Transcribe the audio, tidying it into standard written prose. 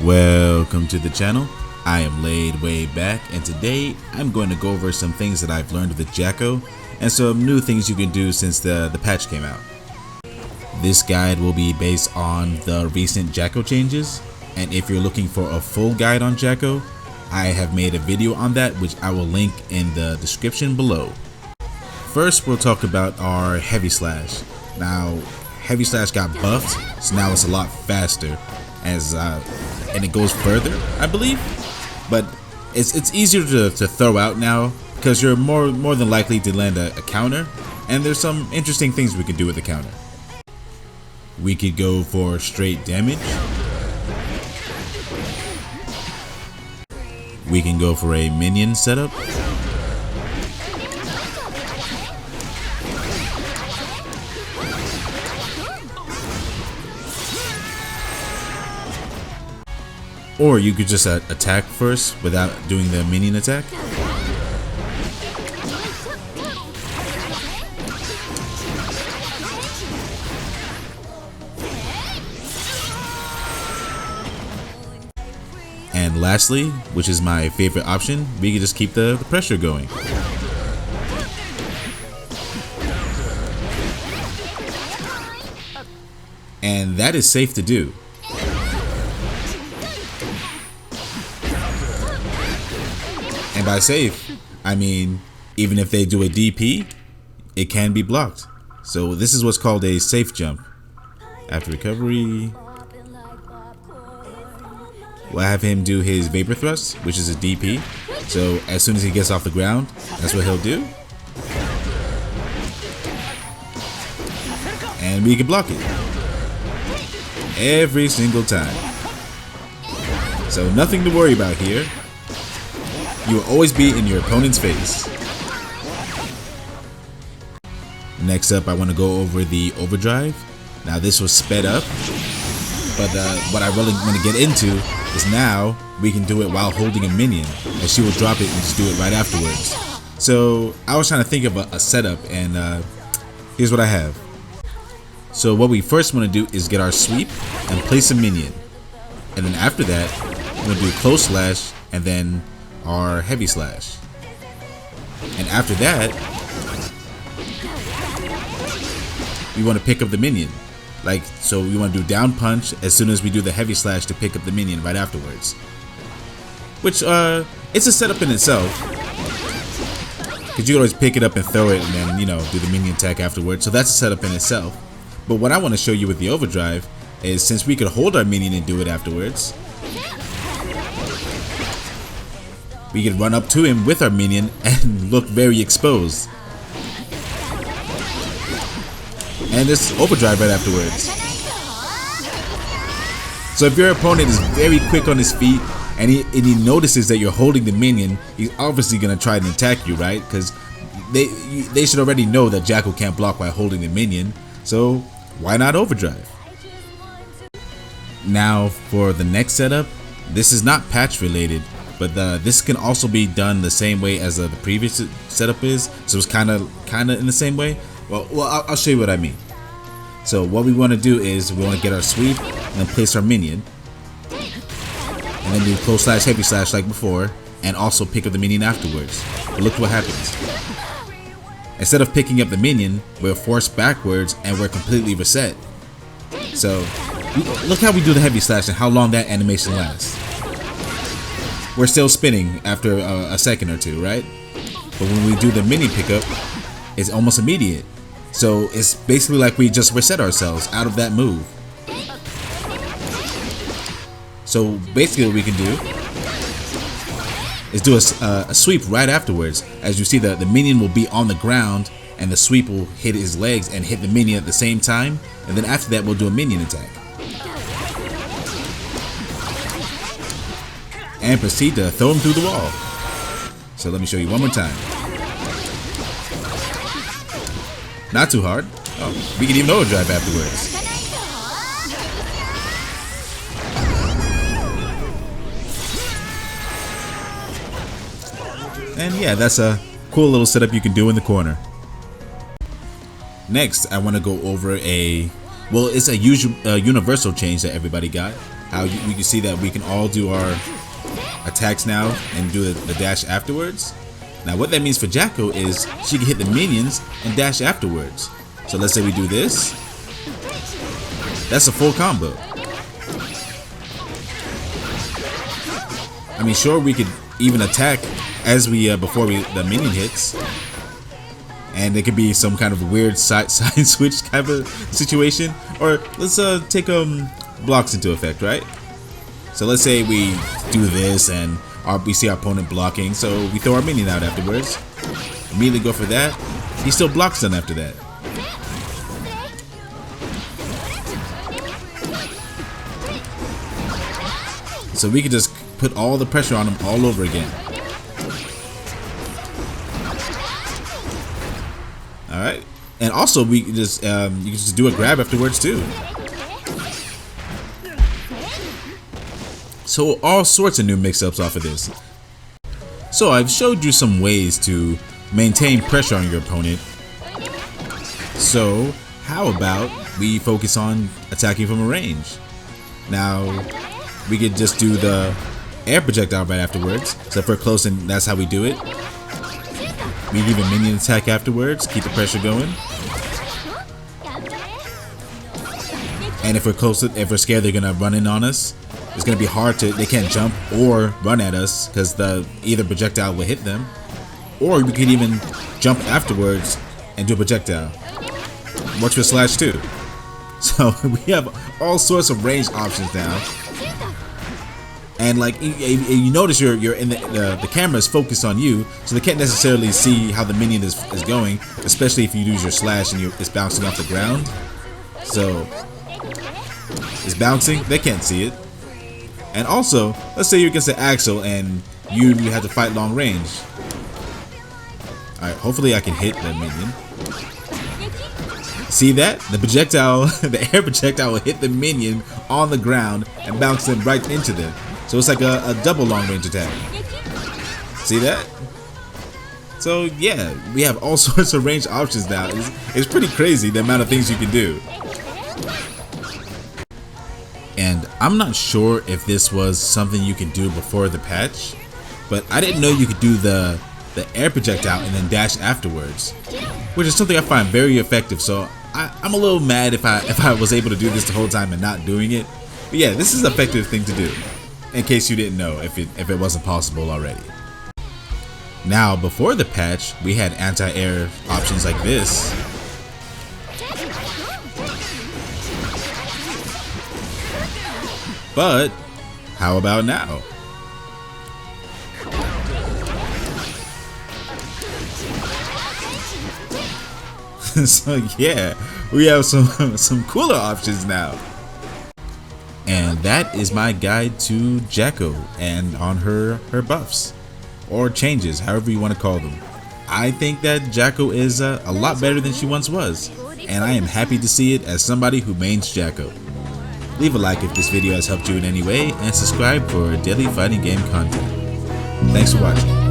Welcome to the channel. I am Ladewaybac, and today I'm going to go over some things that I've learned with Jacko and some new things you can do since the patch came out. This guide will be based on the recent Jacko changes, and if you're looking for a full guide on Jacko, I have made a video on that which I will link in the description below. First, we'll talk about our Heavy Slash. Now, Heavy Slash got buffed, so now it's a lot faster, and it goes further, I believe. But it's easier to throw out now because you're more than likely to land a counter, and there's some interesting things we can do with the counter. We could go for straight damage. We can go for a minion setup. Or you could just attack first without doing the minion attack. And lastly, which is my favorite option, we can just keep the pressure going. And that is safe to do. And by safe, I mean even if they do a DP, it can be blocked. So this is what's called a safe jump. After recovery, we'll have him do his vapor thrust, which is a DP. So as soon as he gets off the ground, that's what he'll do. And we can block it every single time. So nothing to worry about here. You will always be in your opponent's face. Next up, I want to go over the Overdrive. Now this was sped up, but what I really want to get into is now we can do it while holding a minion, and she will drop it and just do it right afterwards. So I was trying to think of a setup, and here's what I have. So what we first want to do is get our sweep and place a minion, and then after that we're going to do close slash and then our Heavy Slash. And after that, we want to pick up the minion. So we want to do down punch as soon as we do the Heavy Slash to pick up the minion right afterwards. Which, it's a setup in itself. Because you can always pick it up and throw it and then, do the minion attack afterwards. So that's a setup in itself. But what I want to show you with the Overdrive is since we could hold our minion and do it afterwards, we can run up to him with our minion and look very exposed. And just overdrive right afterwards. So if your opponent is very quick on his feet and he notices that you're holding the minion, he's obviously going to try and attack you, right? Because they should already know that Jacko can't block while holding the minion. So why not overdrive? Now for the next setup, this is not patch related, but this can also be done the same way as the previous setup is. So it's kind of in the same way. Well, I'll show you what I mean. So what we want to do is we want to get our sweep and then place our minion, and then do close slash Heavy Slash like before, and also pick up the minion afterwards. But look what happens. Instead of picking up the minion, we're forced backwards and we're completely reset. So look how we do the Heavy Slash and how long that animation lasts. We're still spinning after a second or two, right? But when we do the minion pickup, it's almost immediate. So it's basically like we just reset ourselves out of that move. So basically what we can do is do a sweep right afterwards. As you see, the minion will be on the ground and the sweep will hit his legs and hit the minion at the same time. And then after that we'll do a minion attack. And proceed to throw him through the wall. So let me show you one more time. Not too hard. Oh, we can even overdrive afterwards. And yeah, that's a cool little setup you can do in the corner. Next, I want to go over it's a universal change that everybody got, how you can see that we can all do our attacks now and do the dash afterwards. Now what that means for Jacko is she can hit the minions and dash afterwards. So let's say we do this. That's a full combo. I mean, sure, we could even attack as we before the minion hits, and it could be some kind of weird side switch type of situation. Or let's take blocks into effect, right? So let's say we do this and we see our opponent blocking, so we throw our minion out afterwards. Immediately go for that. He still blocks them after that. So we could just put all the pressure on him all over again. Alright. And also we can just you can just do a grab afterwards too. So all sorts of new mix-ups off of this. So I've showed you some ways to maintain pressure on your opponent. So how about we focus on attacking from a range? Now we could just do the air projectile right afterwards. So if we're close, and that's how we do it. We give a minion attack afterwards, keep the pressure going. And if we're close, if we're scared they're gonna run in on us, it's gonna be hard to, they can't jump or run at us because the either projectile will hit them, or we could even jump afterwards and do a projectile. Works for slash too. So we have all sorts of range options now. And like you notice you're in the camera is focused on you, so they can't necessarily see how the minion is going, especially if you use your slash and it's bouncing off the ground. So it's bouncing, they can't see it. And also, let's say you're against an Axel and you have to fight long range. Alright, hopefully I can hit the minion. See that? The projectile, the air projectile will hit the minion on the ground and bounce them right into them. So it's like a double long range attack. See that? So yeah, we have all sorts of range options now. It's pretty crazy the amount of things you can do. And I'm not sure if this was something you could do before the patch, but I didn't know you could do the air projectile and then dash afterwards, which is something I find very effective. So I'm a little mad if I was able to do this the whole time and not doing it. But yeah, this is an effective thing to do, in case you didn't know if it wasn't possible already. Now, before the patch, we had anti-air options like this. But how about now? So yeah, we have some cooler options now. And that is my guide to Jacko and on her buffs or changes, however you want to call them. I think that Jacko is a lot better than she once was, and I am happy to see it as somebody who mains Jacko. Leave a like if this video has helped you in any way, and subscribe for daily fighting game content. Thanks for watching.